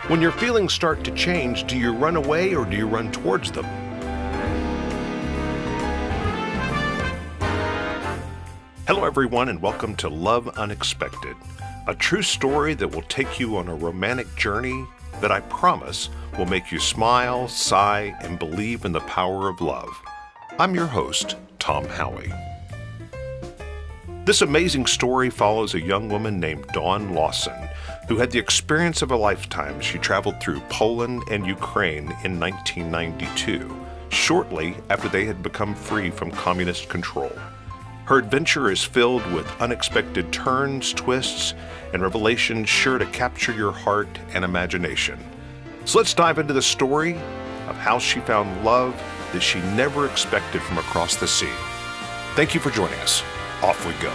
When your feelings start to change, do you run away or do you run towards them? Hello, everyone, and welcome to Love Unexpected, a true story that will take you on a romantic journey that I promise will make you smile, sigh, and believe in the power of love. I'm your host, Tom Howie. This amazing story follows a young woman named Dawn Lawson, who had the experience of a lifetime. She traveled through Poland and Ukraine in 1992, shortly after they had become free from communist control. Her adventure is filled with unexpected turns, twists, and revelations sure to capture your heart and imagination. So let's dive into the story of how she found love that she never expected from across the sea. Thank you for joining us. Off we go.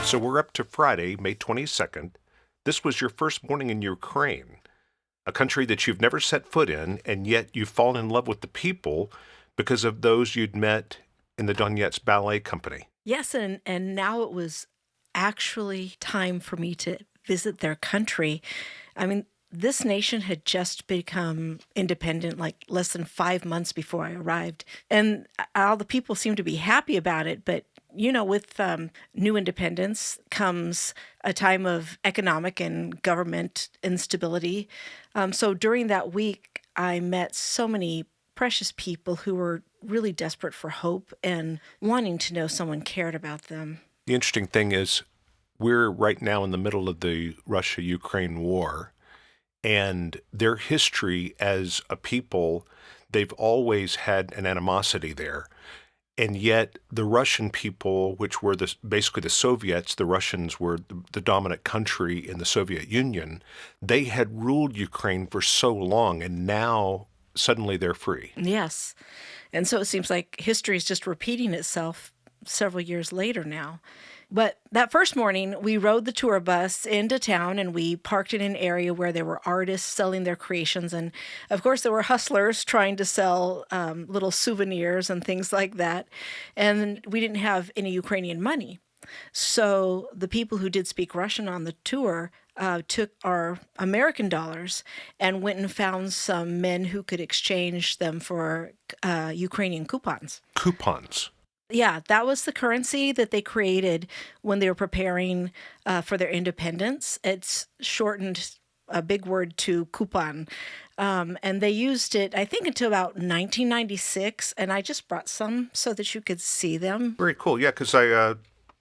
So we're up to Friday, May 22nd. This was your first morning in Ukraine, a country that you've never set foot in, and yet you've fallen in love with the people because of those you'd met in the Donetsk Ballet Company. Yes, and now it was actually time for me to visit their country. I mean, this nation had just become independent like less than 5 months before I arrived. And all the people seemed to be happy about it, but you know, with new independence comes a time of economic and government instability. So during that week, I met so many precious people who were really desperate for hope and wanting to know someone cared about them. The interesting thing is we're right now in the middle of the Russia-Ukraine war, and their history as a people, they've always had an animosity there. And yet the Russian people, which were basically the Soviets, the Russians were the dominant country in the Soviet Union, they had ruled Ukraine for so long, and now suddenly they're free. Yes. And so it seems like history is just repeating itself several years later now. But that first morning, we rode the tour bus into town and we parked in an area where there were artists selling their creations. And of course, there were hustlers trying to sell little souvenirs and things like that. And we didn't have any Ukrainian money. So the people who did speak Russian on the tour took our American dollars and went and found some men who could exchange them for Ukrainian coupons. Coupons? Yeah, that was the currency that they created when they were preparing for their independence. It's shortened a big word to coupon. And they used it, I think, until about 1996. And I just brought some so that you could see them. Very cool. Yeah, because I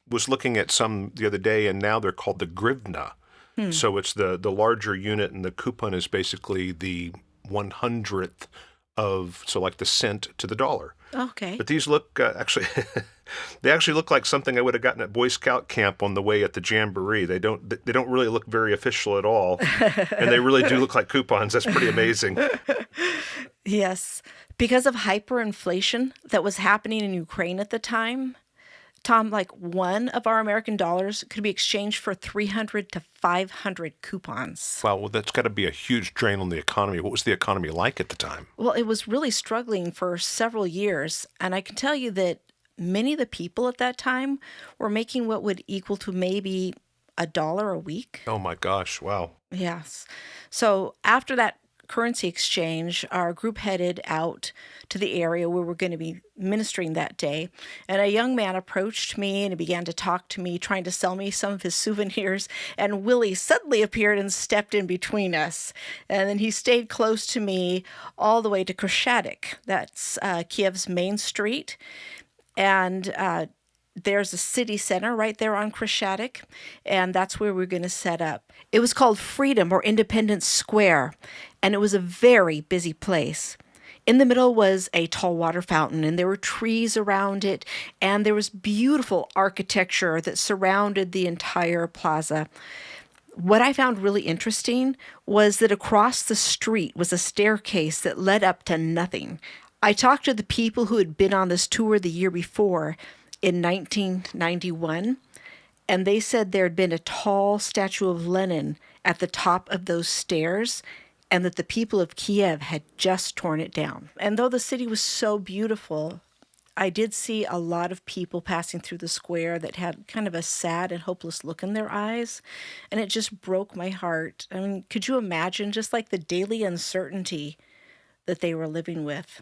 was looking at some the other day, and now they're called the hryvnia. So it's the larger unit, and the coupon is basically the 100th of, so like the cent to the dollar. Okay. But these look, actually, they actually look like something I would have gotten at Boy Scout camp on the way at the Jamboree. They don't really look very official at all, and they really do look like coupons. That's pretty amazing. Yes. Because of hyperinflation that was happening in Ukraine at the time, Tom, like one of our American dollars could be exchanged for 300 to 500 coupons. Wow, well, that's got to be a huge drain on the economy. What was the economy like at the time? Well, it was really struggling for several years. And I can tell you that many of the people at that time were making what would equal to maybe $1 a week. Oh, my gosh. Wow. Yes. So after that currency exchange, our group headed out to the area where we're going to be ministering that day. And a young man approached me and he began to talk to me, trying to sell me some of his souvenirs. And Willy suddenly appeared and stepped in between us. And then he stayed close to me all the way to Kreshadek. That's Kiev's main street. And there's a city center right there on Kreshadek, and that's where we're going to set up. It was called Freedom or Independence Square, and it was a very busy place. In the middle was a tall water fountain, and there were trees around it, and there was beautiful architecture that surrounded the entire plaza. What I found really interesting was that across the street was a staircase that led up to nothing. I talked to the people who had been on this tour the year before, in 1991, and they said there had been a tall statue of Lenin at the top of those stairs, and that the people of Kiev had just torn it down. And though the city was so beautiful, I did see a lot of people passing through the square that had kind of a sad and hopeless look in their eyes, and it just broke my heart. I mean, could you imagine just like the daily uncertainty that they were living with?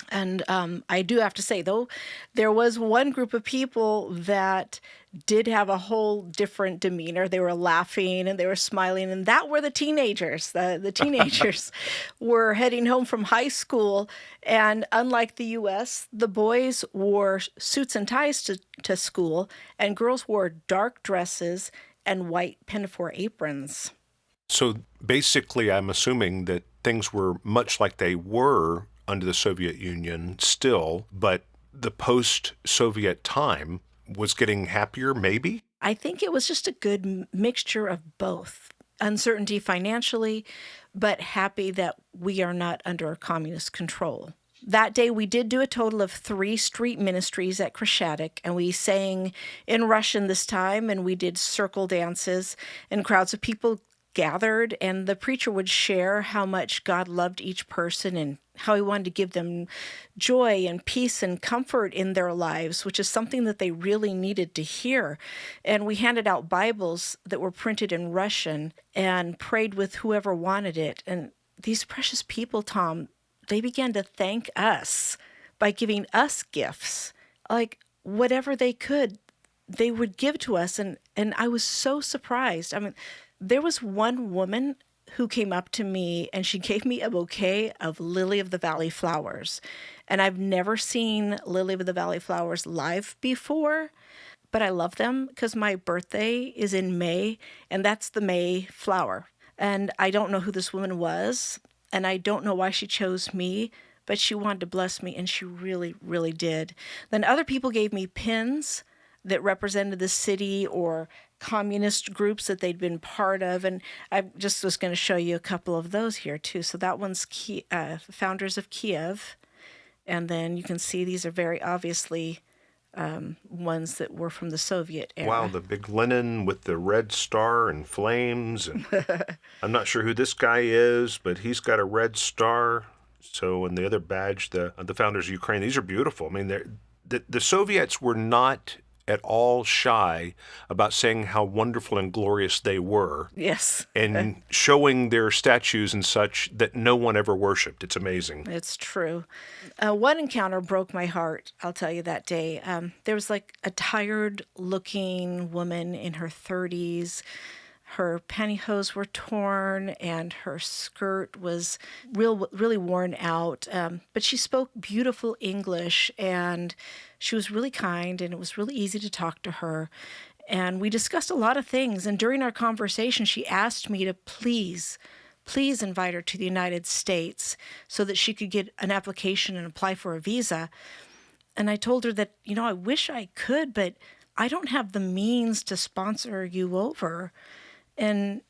And I do have to say, though, there was one group of people that did have a whole different demeanor. They were laughing and they were smiling, and that were the teenagers. The teenagers were heading home from high school, and unlike the U.S., the boys wore suits and ties to school, and girls wore dark dresses and white pinafore aprons. So basically, I'm assuming that things were much like they were under the Soviet Union still, but the post-Soviet time was getting happier, maybe? I think it was just a good mixture of both. Uncertainty financially, but happy that we are not under communist control. That day, we did do a total of 3 street ministries at Krashatik, and we sang in Russian this time, and we did circle dances, and crowds of people gathered, and the preacher would share how much God loved each person and how he wanted to give them joy and peace and comfort in their lives, which is something that they really needed to hear. And we handed out Bibles that were printed in Russian and prayed with whoever wanted it. And these precious people, Tom, they began to thank us by giving us gifts. Like whatever they could, they would give to us. And I was so surprised. I mean, there was one woman who came up to me and she gave me a bouquet of lily of the valley flowers. And I've never seen lily of the valley flowers live before, but I love them because my birthday is in May, and that's the May flower. And I don't know who this woman was, and I don't know why she chose me, but she wanted to bless me, and she really, really did. Then other people gave me pins that represented the city or communist groups that they'd been part of. And I just was going to show you a couple of those here too. So that one's founders of Kiev. And then you can see these are very obviously ones that were from the Soviet era. Wow, the big Lenin with the red star and flames. And I'm not sure who this guy is, but he's got a red star. So, and the other badge, the founders of Ukraine, these are beautiful. I mean, the Soviets were not at all shy about saying how wonderful and glorious they were. Yes. And showing their statues and such that no one ever worshipped. It's amazing. It's true. One encounter broke my heart, I'll tell you, that day. There was like a tired-looking woman in her 30s. Her pantyhose were torn and her skirt was really worn out. But she spoke beautiful English and she was really kind and it was really easy to talk to her. And we discussed a lot of things. And during our conversation, she asked me to please invite her to the United States so that she could get an application and apply for a visa. And I told her that, I wish I could, but I don't have the means to sponsor you over. And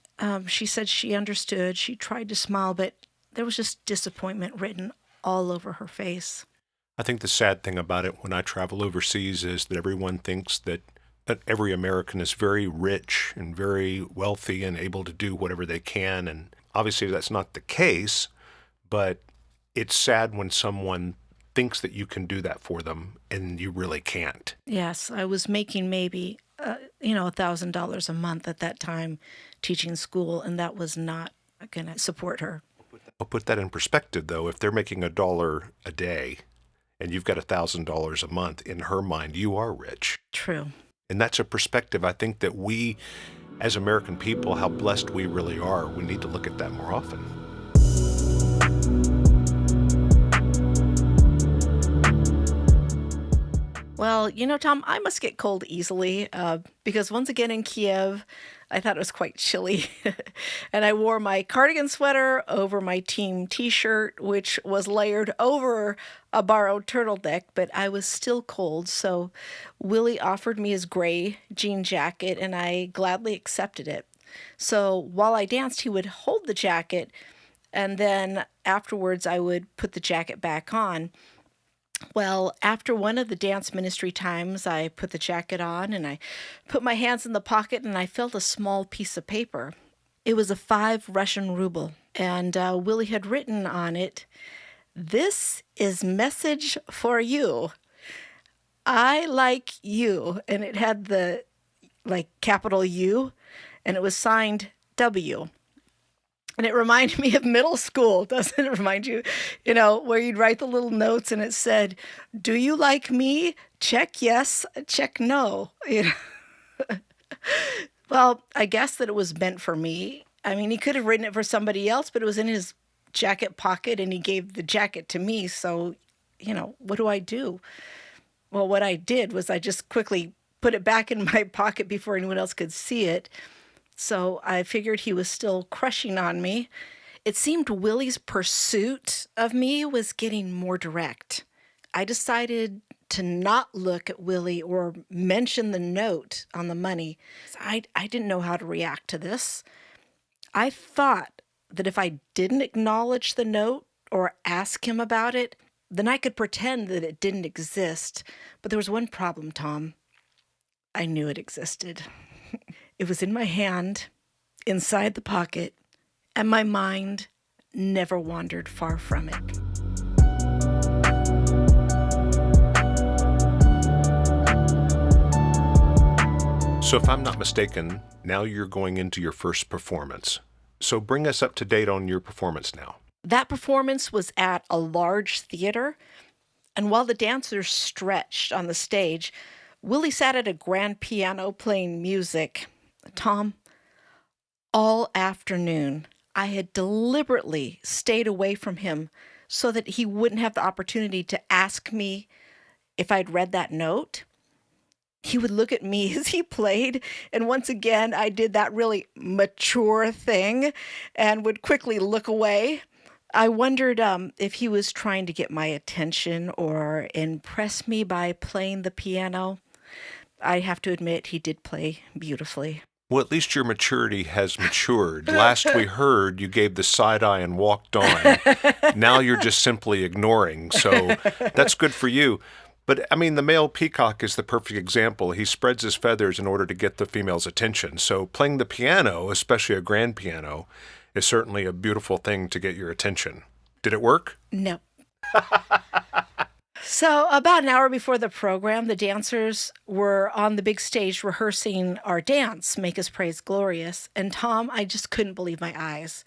she said she understood. She tried to smile, but there was just disappointment written all over her face. I think the sad thing about it when I travel overseas is that everyone thinks that every American is very rich and very wealthy and able to do whatever they can. And obviously that's not the case, but it's sad when someone thinks that you can do that for them and you really can't. Yes, I was making maybe $1,000 a month at that time teaching school, and that was not going to support her. I'll put that in perspective, though. If they're making $1 a day and you've got $1,000 a month, in her mind, you are rich. True. And that's a perspective I think that we, as American people, how blessed we really are. We need to look at that more often. Well, Tom, I must get cold easily because once again in Kiev, I thought it was quite chilly. And I wore my cardigan sweater over my team T-shirt, which was layered over a borrowed turtleneck, but I was still cold. So Willy offered me his gray jean jacket, and I gladly accepted it. So while I danced, he would hold the jacket, and then afterwards I would put the jacket back on. Well, after one of the dance ministry times, I put the jacket on and I put my hands in the pocket and I felt a small piece of paper. It was a 5 Russian ruble, and Willy had written on it "This is message for you. I like you." And it had the capital U, and it was signed W. And it reminded me of middle school, doesn't it remind you? Where you'd write the little notes and it said, "Do you like me? Check yes, check no." Well, I guess that it was meant for me. I mean, he could have written it for somebody else, but it was in his jacket pocket and he gave the jacket to me. So, what do I do? Well, what I did was I just quickly put it back in my pocket before anyone else could see it. So I figured he was still crushing on me. It seemed Willy's pursuit of me was getting more direct. I decided to not look at Willy or mention the note on the money. I didn't know how to react to this. I thought that if I didn't acknowledge the note or ask him about it, then I could pretend that it didn't exist. But there was one problem, Tom. I knew it existed. It was in my hand, inside the pocket, and my mind never wandered far from it. So if I'm not mistaken, now you're going into your first performance. So bring us up to date on your performance now. That performance was at a large theater, and while the dancers stretched on the stage, Willy sat at a grand piano playing music. Tom, all afternoon, I had deliberately stayed away from him so that he wouldn't have the opportunity to ask me if I'd read that note. He would look at me as he played, and once again, I did that really mature thing and would quickly look away. I wondered if he was trying to get my attention or impress me by playing the piano. I have to admit, he did play beautifully. Well, at least your maturity has matured. Last we heard, you gave the side eye and walked on. Now you're just simply ignoring. So that's good for you. But, I mean, the male peacock is the perfect example. He spreads his feathers in order to get the female's attention. So playing the piano, especially a grand piano, is certainly a beautiful thing to get your attention. Did it work? No. So about an hour before the program, the dancers were on the big stage rehearsing our dance, Make His Praise Glorious. And Tom, I just couldn't believe my eyes.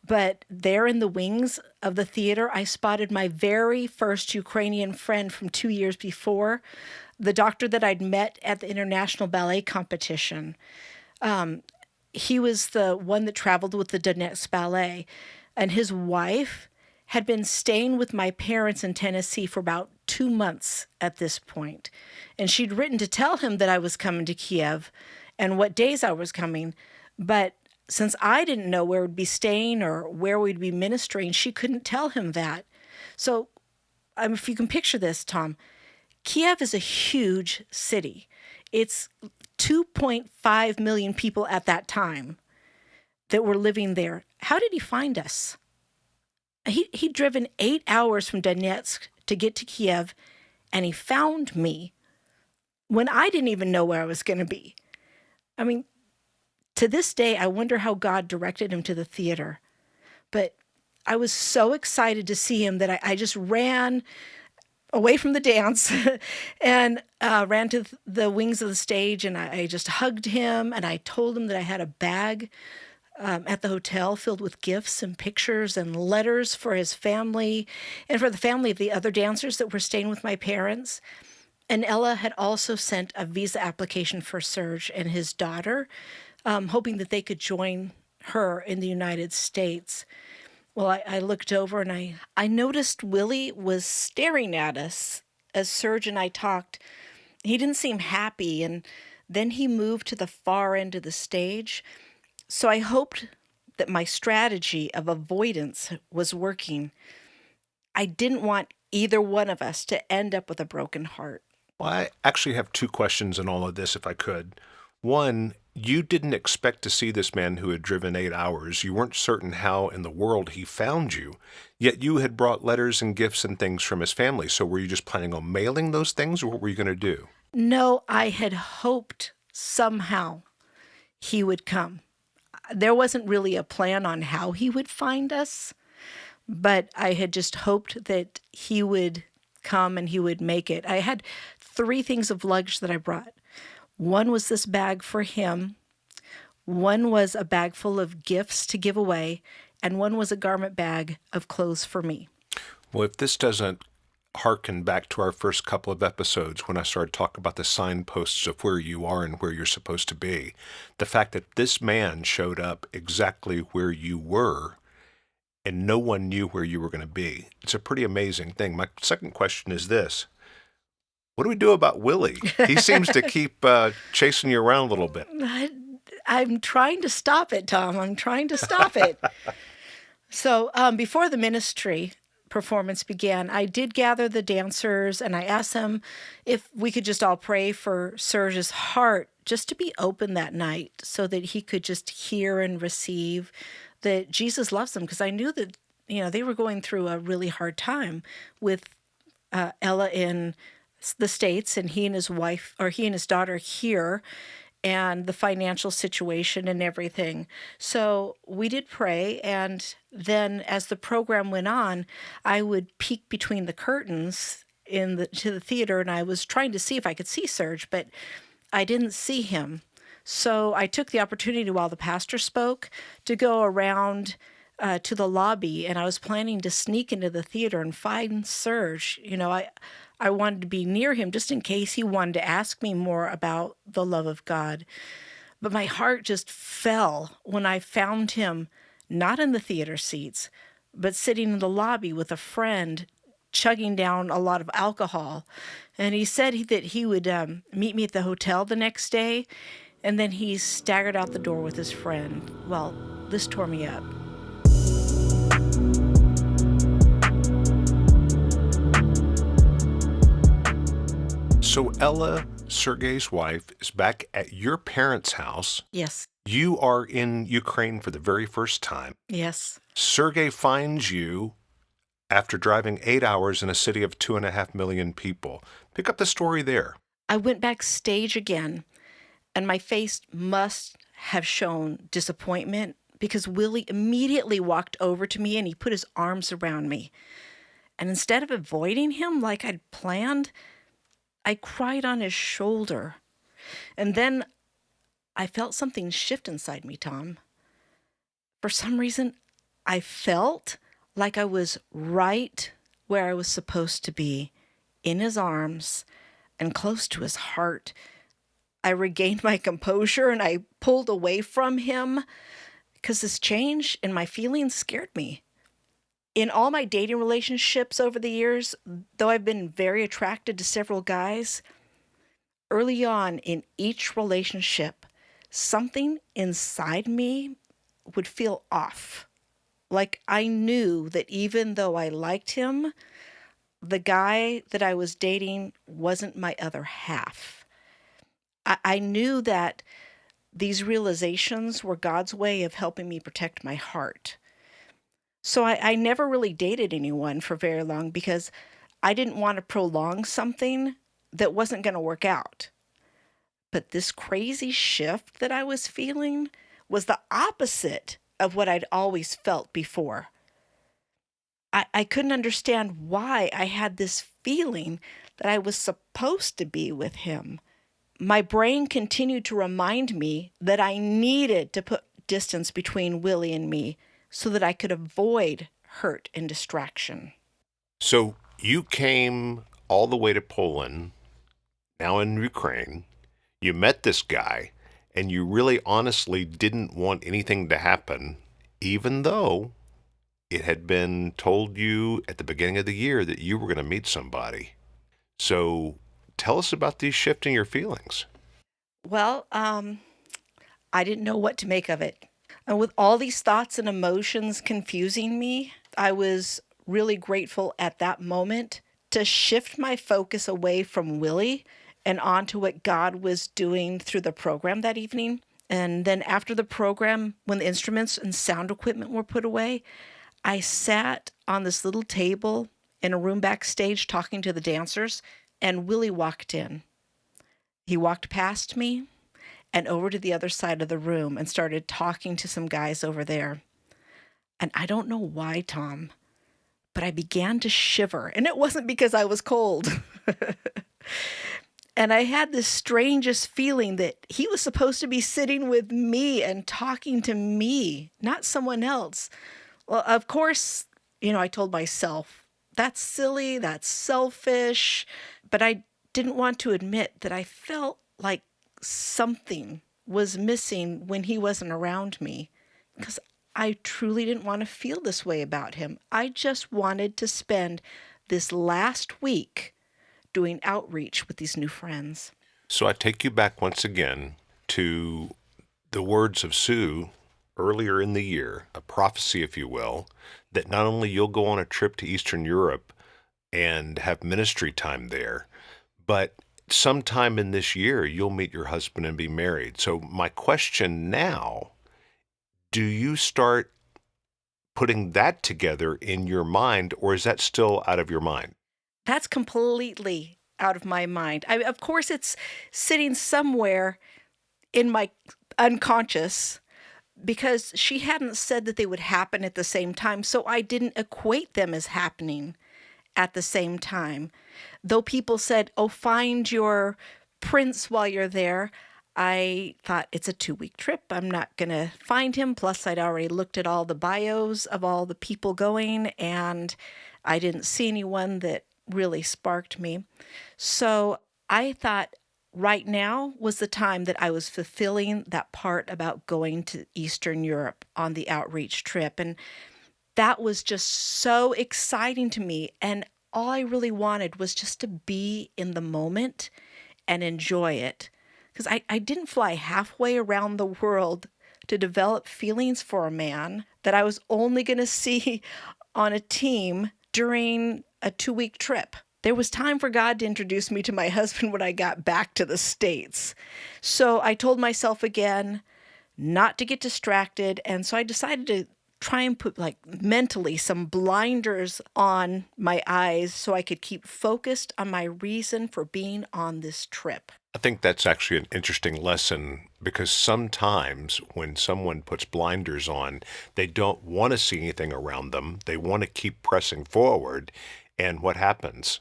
But there in the wings of the theater, I spotted my very first Ukrainian friend from 2 years before, the doctor that I'd met at the International Ballet Competition. He was the one that traveled with the Donetsk Ballet, and his wife had been staying with my parents in Tennessee for about 2 months at this point. And she'd written to tell him that I was coming to Kiev and what days I was coming. But since I didn't know where we'd be staying or where we'd be ministering, she couldn't tell him that. So if you can picture this, Tom, Kiev is a huge city. It's 2.5 million people at that time that were living there. How did he find us? He'd driven 8 hours from Donetsk to get to Kiev, and he found me when I didn't even know where I was going to be. I mean, to this day, I wonder how God directed him to the theater. But I was so excited to see him that I just ran away from the dance and ran to the wings of the stage, and I just hugged him, and I told him that I had a bag at the hotel filled with gifts and pictures and letters for his family and for the family of the other dancers that were staying with my parents. And Ella had also sent a visa application for Serge and his daughter, hoping that they could join her in the United States. Well, I looked over and I noticed Willy was staring at us as Serge and I talked. He didn't seem happy, and then he moved to the far end of the stage. So I hoped that my strategy of avoidance was working. I didn't want either one of us to end up with a broken heart. Well, I actually have 2 questions in all of this, if I could. One, you didn't expect to see this man who had driven 8 hours. You weren't certain how in the world he found you, yet you had brought letters and gifts and things from his family. So were you just planning on mailing those things, or what were you going to do? No, I had hoped somehow he would come. There wasn't really a plan on how he would find us, but I had just hoped that he would come and he would make it. I had 3 things of luggage that I brought. One was this bag for him, one was a bag full of gifts to give away, and one was a garment bag of clothes for me. Well, if this doesn't harken back to our first couple of episodes when I started talking about the signposts of where you are and where you're supposed to be, the fact that this man showed up exactly where you were and no one knew where you were going to be, it's a pretty amazing thing. My second question is this. What do we do about Willie? He seems to keep chasing you around a little bit. I'm trying to stop it, Tom. I'm trying to stop it. So before the ministry performance began, I did gather the dancers and I asked them if we could just all pray for Serge's heart just to be open that night so that he could just hear and receive that Jesus loves them. Because I knew that, they were going through a really hard time with Ella in the States and he and his wife, or he and his daughter here, and the financial situation and everything. So we did pray, and then as the program went on, I would peek between the curtains to the theater, and I was trying to see if I could see Serge, but I didn't see him. So I took the opportunity while the pastor spoke to go around to the lobby, and I was planning to sneak into the theater and find Serge. I wanted to be near him just in case he wanted to ask me more about the love of God. But my heart just fell when I found him not in the theater seats, but sitting in the lobby with a friend chugging down a lot of alcohol. And he said that he would meet me at the hotel the next day, and then he staggered out the door with his friend. Well, this tore me up. So Ella, Sergei's wife, is back at your parents' house. Yes. You are in Ukraine for the very first time. Yes. Sergei finds you after driving 8 hours in a city of 2.5 million people. Pick up the story there. I went backstage again, and my face must have shown disappointment because Willy immediately walked over to me and he put his arms around me. And instead of avoiding him like I'd planned, I cried on his shoulder. And then I felt something shift inside me, Tom. For some reason, I felt like I was right where I was supposed to be, in his arms and close to his heart. I regained my composure and I pulled away from him because this change in my feelings scared me. In all my dating relationships over the years, though I've been very attracted to several guys, early on in each relationship, something inside me would feel off. Like I knew that even though I liked him, the guy that I was dating wasn't my other half. I knew that these realizations were God's way of helping me protect my heart. So I never really dated anyone for very long because I didn't want to prolong something that wasn't going to work out. But this crazy shift that I was feeling was the opposite of what I'd always felt before. I couldn't understand why I had this feeling that I was supposed to be with him. My brain continued to remind me that I needed to put distance between Willy and me so that I could avoid hurt and distraction. So you came all the way to Poland, now in Ukraine. You met this guy, and you really honestly didn't want anything to happen, even though it had been told you at the beginning of the year that you were going to meet somebody. So tell us about these shifting your feelings. Well, I didn't know what to make of it. And with all these thoughts and emotions confusing me, I was really grateful at that moment to shift my focus away from Willy and onto what God was doing through the program that evening. And then after the program, when the instruments and sound equipment were put away, I sat on this little table in a room backstage talking to the dancers, and Willy walked in. He walked past me and over to the other side of the room and started talking to some guys over there. And I don't know why, Tom, but I began to shiver, and it wasn't because I was cold. And I had this strangest feeling that he was supposed to be sitting with me and talking to me, not someone else. Well, of course, I told myself, that's silly, that's selfish, but I didn't want to admit that I felt like something was missing when he wasn't around me, because I truly didn't want to feel this way about him. I just wanted to spend this last week doing outreach with these new friends. So I take you back once again to the words of Sue earlier in the year, a prophecy, if you will, that not only you'll go on a trip to Eastern Europe and have ministry time there, but sometime in this year, you'll meet your husband and be married. So my question now, do you start putting that together in your mind, or is that still out of your mind? That's completely out of my mind. Of course, it's sitting somewhere in my unconscious, because she hadn't said that they would happen at the same time, so I didn't equate them as happening at the same time. Though people said, oh, find your prince while you're there, I thought, it's a 2-week trip. I'm not going to find him. Plus, I'd already looked at all the bios of all the people going, and I didn't see anyone that really sparked me. So I thought right now was the time that I was fulfilling that part about going to Eastern Europe on the outreach trip. And that was just so exciting to me. And all I really wanted was just to be in the moment and enjoy it. Because I didn't fly halfway around the world to develop feelings for a man that I was only going to see on a team during a 2-week trip. There was time for God to introduce me to my husband when I got back to the States. So I told myself again not to get distracted. And so I decided to try and put mentally some blinders on my eyes so I could keep focused on my reason for being on this trip. I think that's actually an interesting lesson, because sometimes when someone puts blinders on, they don't want to see anything around them. They want to keep pressing forward. And what happens?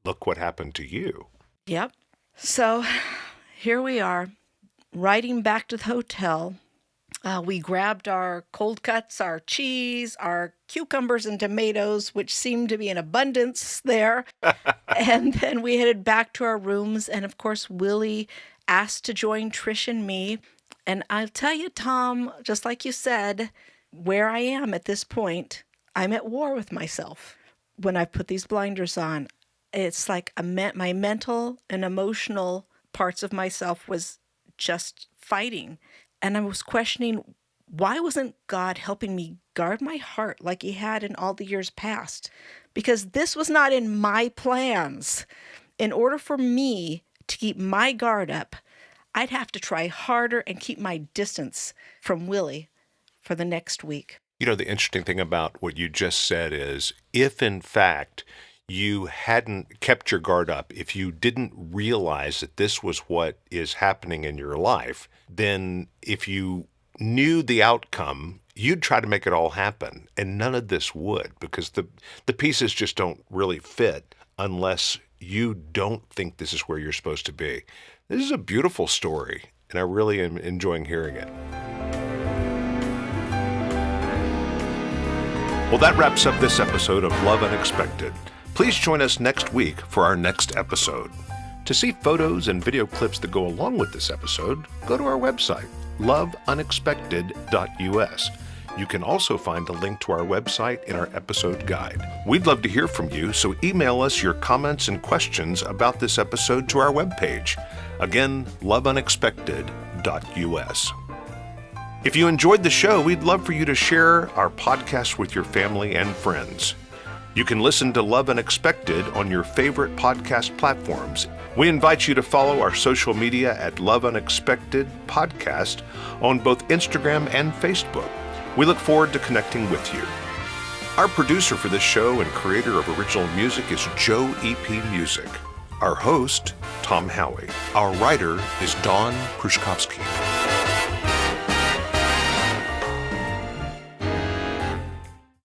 Look what happened to you. Yep. So here we are, riding back to the hotel. We grabbed our cold cuts, our cheese, our cucumbers and tomatoes, which seemed to be in abundance there. And then we headed back to our rooms. And of course, Willy asked to join Trish and me. And I'll tell you, Tom, just like you said, where I am at this point, I'm at war with myself. When I put these blinders on, it's like my mental and emotional parts of myself was just fighting. And I was questioning, why wasn't God helping me guard my heart like he had in all the years past? Because this was not in my plans. In order for me to keep my guard up, I'd have to try harder and keep my distance from Willy for the next week. The interesting thing about what you just said is, if in fact you hadn't kept your guard up, if you didn't realize that this was what is happening in your life, then if you knew the outcome, you'd try to make it all happen. And none of this would, because the pieces just don't really fit unless you don't think this is where you're supposed to be. This is a beautiful story, and I really am enjoying hearing it. Well, that wraps up this episode of Love Unexpected. Please join us next week for our next episode. To see photos and video clips that go along with this episode, go to our website, loveunexpected.us. You can also find a link to our website in our episode guide. We'd love to hear from you, so email us your comments and questions about this episode to our webpage. Again, loveunexpected.us. If you enjoyed the show, we'd love for you to share our podcast with your family and friends. You can listen to Love Unexpected on your favorite podcast platforms. We invite you to follow our social media at Love Unexpected Podcast on both Instagram and Facebook. We look forward to connecting with you. Our producer for this show and creator of original music is Joe EP Music. Our host, Tom Howie. Our writer is Dawn Pruszkowski.